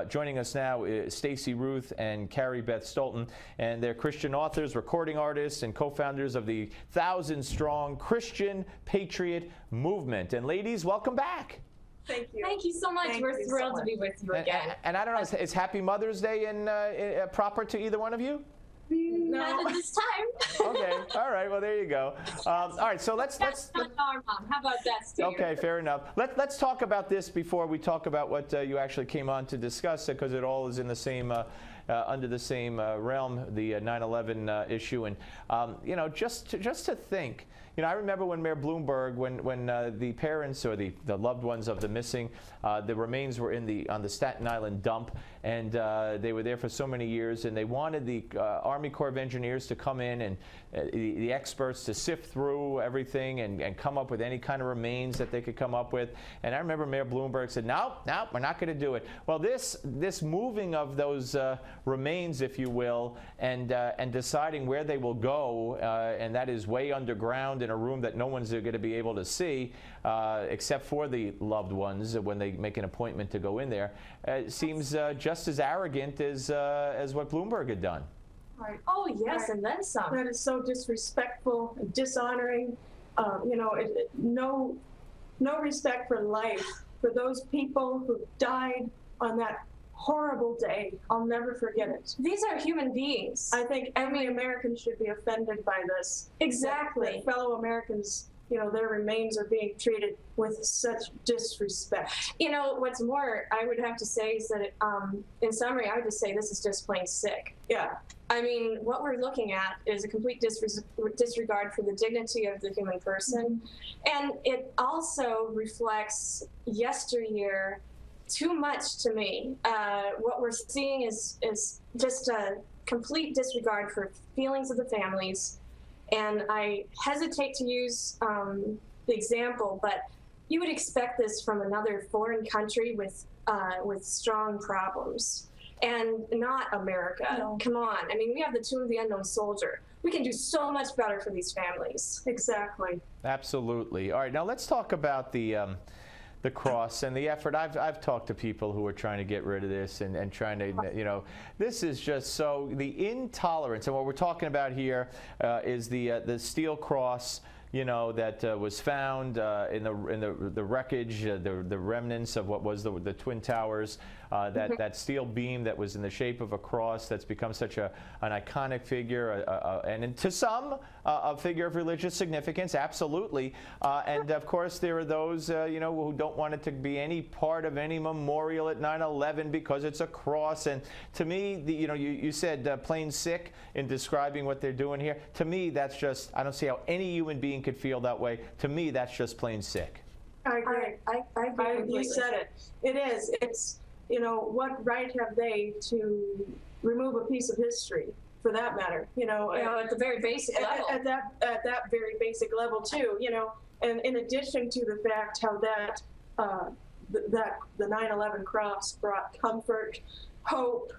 Joining us now is Stacie, Ruth, and Carrie, Beth Stoeltin, and they're Christian authors, recording artists, and co-founders of the 1,000-strong Christian Patriot Movement. And ladies, welcome back. Thank you. Thank you so much. We're thrilled to be with you again. And I don't know, is Happy Mother's Day proper to either one of you? Not at this time. Okay, all right, well, there you go. All right, so let's That's not our mom. How about that, Steve? Okay, fair enough. Let's talk about this before we talk about what you actually came on to discuss, because it all is in the same under the same realm, the 9/11 issue. And you know, just to think, you know, I remember when Mayor Bloomberg, when the parents or the loved ones of the missing, the remains were on the Staten Island dump, and they were there for so many years, and they wanted the Army Corps of Engineers to come in and the experts to sift through everything and come up with any kind of remains that they could come up with. And I remember Mayor Bloomberg said, no, we're not going to do it. Well, this moving of those remains, if you will, and deciding where they will go, and that is way underground in a room that no one's going to be able to see, except for the loved ones when they make an appointment to go in there, seems just as arrogant as what Bloomberg had done. Right. Oh, yes, and then some. That is so disrespectful and dishonoring. You know, no respect for life, for those people who died on that horrible day. I'll never forget it. These are human beings. I think every American should be offended by this. Exactly. That fellow Americans, you know, their remains are being treated with such disrespect. You know, what's more, I would have to say is that, in summary, I would just say this is just plain sick. Yeah. I mean, what we're looking at is a complete disregard for the dignity of the human person. And it also reflects yesteryear too much to me. What we're seeing is just a complete disregard for feelings of the families. And I hesitate to use the example, but you would expect this from another foreign country with strong problems, and not America. No. Come on. I mean, we have the Tomb of the Unknown Soldier. We can do so much better for these families. Exactly. Absolutely. All right, now let's talk about the cross and the effort. I've talked to people who are trying to get rid of this and trying to, you know, this is just so, the intolerance, and what we're talking about here is the steel cross, you know, that was found in the wreckage, the remnants of what was the Twin Towers, that steel beam that was in the shape of a cross that's become such an iconic figure, and to some, a figure of religious significance, absolutely. And of course, there are those, you know, who don't want it to be any part of any memorial at 9/11 because it's a cross. And to me, you know, you said plain sick in describing what they're doing here. To me, that's just, I don't see how any human being could feel that way. To me, that's just plain sick. I agree. I agree. You said it. It is. It's, you know, what right have they to remove a piece of history, for that matter? You know, at the very basic level. At that very basic level too. You know, and in addition to the fact how that the 9/11 cross brought comfort, hope,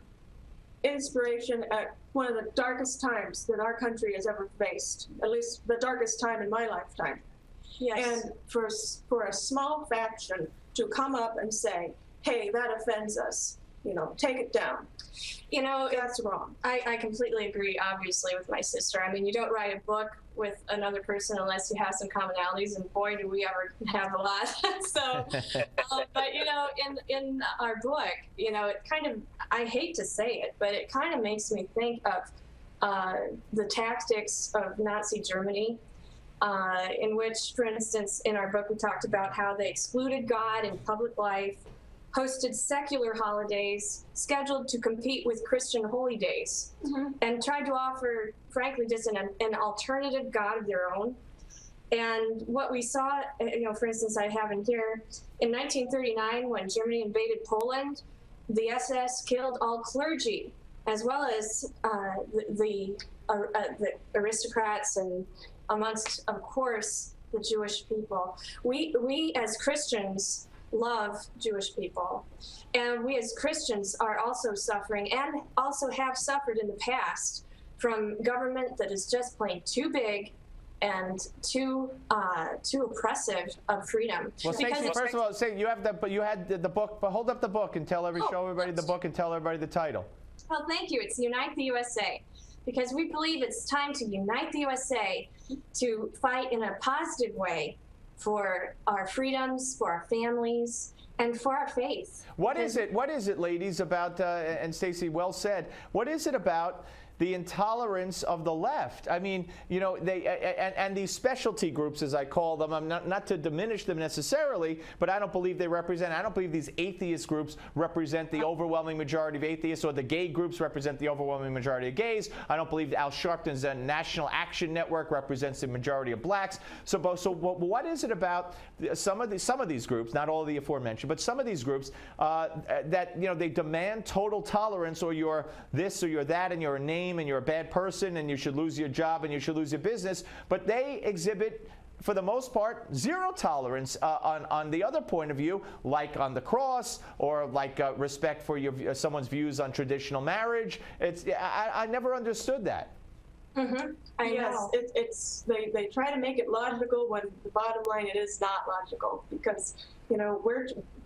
inspiration at one of the darkest times that our country has ever faced, at least the darkest time in my lifetime. Yes. And for a small faction to come up and say, hey, that offends us, you know, take it down. You know, that's wrong. I completely agree, obviously, with my sister. I mean, you don't write a book with another person unless you have some commonalities, and boy, do we ever have a lot. So, but you know, in our book, you know, it kind of, I hate to say it, but it kind of makes me think of the tactics of Nazi Germany, in which, for instance, in our book, we talked about how they excluded God in public life, hosted secular holidays scheduled to compete with Christian holy days, and tried to offer, frankly, just an alternative God of their own. And what we saw, you know, for instance, I have in here, in 1939, when Germany invaded Poland, the SS killed all clergy, as well as the aristocrats, and amongst, of course, the Jewish people. We as Christians love Jewish people, and we as Christians are also suffering, and also have suffered in the past, from government that is just plain too big and too oppressive of freedom. Well, Stacie, first of all, say you had the book, but hold up the book and show everybody the book and tell everybody the title. Well, thank you. It's Unite the USA, because we believe it's time to unite the USA to fight in a positive way for our freedoms, for our families, and for our faith. What is it, ladies, about, and Stacie, well said, what is it about the intolerance of the left? I mean, you know, and these specialty groups, as I call them, I'm not to diminish them necessarily, but I don't believe they represent, I don't believe these atheist groups represent the overwhelming majority of atheists, or the gay groups represent the overwhelming majority of gays. I don't believe Al Sharpton's National Action Network represents the majority of blacks. So what is it about some of these groups, not all of the aforementioned, but some of these groups that, you know, they demand total tolerance, or you're this or you're that, and you're a name, and you're a bad person, and you should lose your job, and you should lose your business, but they exhibit, for the most part, zero tolerance on the other point of view, like on the cross, or like respect for someone's views on traditional marriage. I never understood that. Mm-hmm. I know. They try to make it logical when the bottom line, it is not logical, because, you know,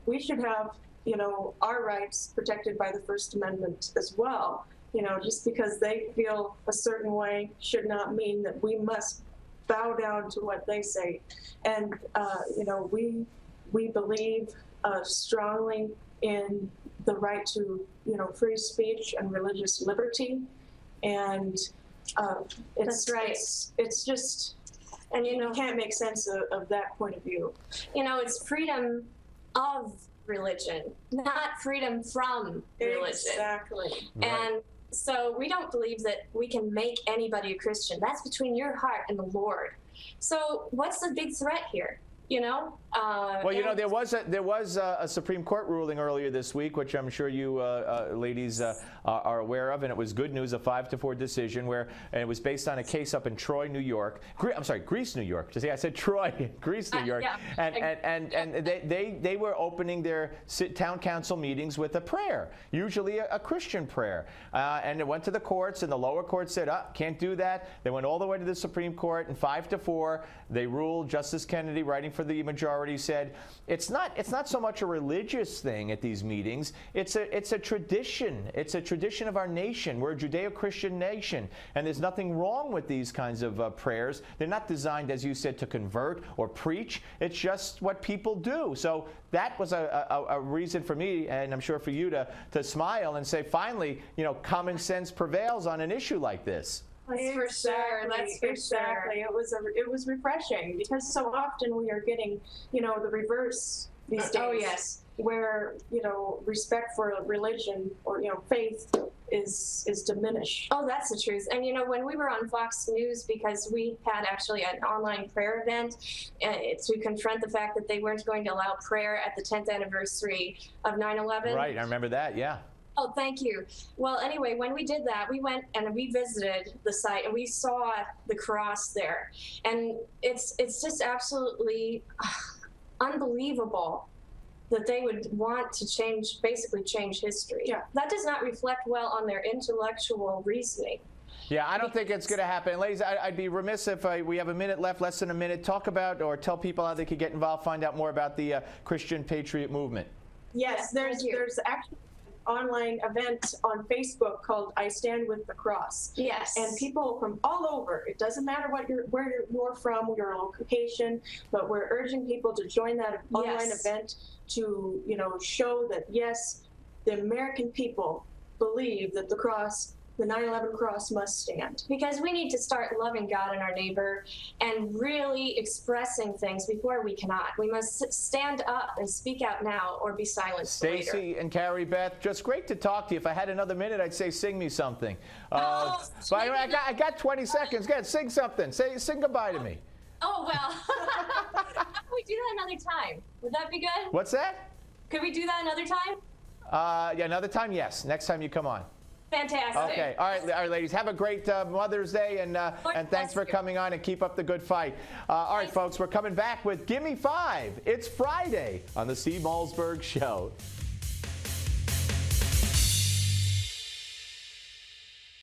we should have, you know, our rights protected by the First Amendment as well. You know, just because they feel a certain way should not mean that we must bow down to what they say. And, you know, we believe strongly in the right to, you know, free speech and religious liberty. And That's right. It's just, and you know, can't make sense of that point of view. You know, it's freedom of religion, not freedom from religion. Exactly. And so we don't believe that we can make anybody a Christian. That's between your heart and the Lord. So what's the big threat here? You know? Well, you know, there was a Supreme Court ruling earlier this week, which I'm sure you ladies are aware of, and it was good news, a 5-4 decision, and it was based on a case up in Troy, New York. Greece, New York. See, I said Troy, Greece, New York. Yeah. And they were opening their town council meetings with a prayer, usually a Christian prayer. And it went to the courts, and the lower court said, can't do that. They went all the way to the Supreme Court, and 5-4, they ruled. Justice Kennedy, writing for the majority, said it's not so much a religious thing at these meetings. It's a tradition. It's a tradition of our nation. We're a Judeo-Christian nation, and there's nothing wrong with these kinds of prayers. They're not designed, as you said, to convert or preach. It's just what people do. So that was a reason for me, and I'm sure for you, to smile and say, finally, you know, common sense prevails on an issue like this. That's for sure. That's for sure. It was refreshing, because so often we are getting, you know, the reverse these days. Oh yes. Where, you know, respect for religion or, you know, faith is diminished. Oh, that's the truth. And you know, when we were on Fox News, because we had actually an online prayer event to confront the fact that they weren't going to allow prayer at the 10th anniversary of 9/11. Right, I remember that. Yeah. Oh, thank you. Well, anyway, when we did that, we went and we visited the site, and we saw the cross there. And it's just absolutely unbelievable that they would want to basically change history. Yeah. That does not reflect well on their intellectual reasoning. Yeah, I don't think it's going to happen. Ladies, I'd be remiss if we have a minute left, less than a minute. Talk about, or tell people how they could get involved, find out more about the Christian Patriot Movement. Yes, there's actually online event on Facebook called I Stand With the Cross. Yes. And people from all over, it doesn't matter where you're from, your location, but we're urging people to join that online event to, you know, show that, yes, the American people believe that the cross, the 9/11 cross, must stand. Because we need to start loving God and our neighbor and really expressing things before we cannot. We must stand up and speak out now, or be silenced later. Stacie and Carrie, Beth, just great to talk to you. If I had another minute, I'd say sing me something. Oh, but I got 20 seconds. Go ahead, sing something. Sing goodbye to me. Oh, well, how can we do that another time? Would that be good? What's that? Could we do that another time? Yeah, another time, yes. Next time you come on. Fantastic. Okay. All right, ladies. Have a great Mother's Day, and thanks for coming on, and keep up the good fight. All right, folks, we're coming back with Gimme 5. It's Friday on the Steve Malzberg Show.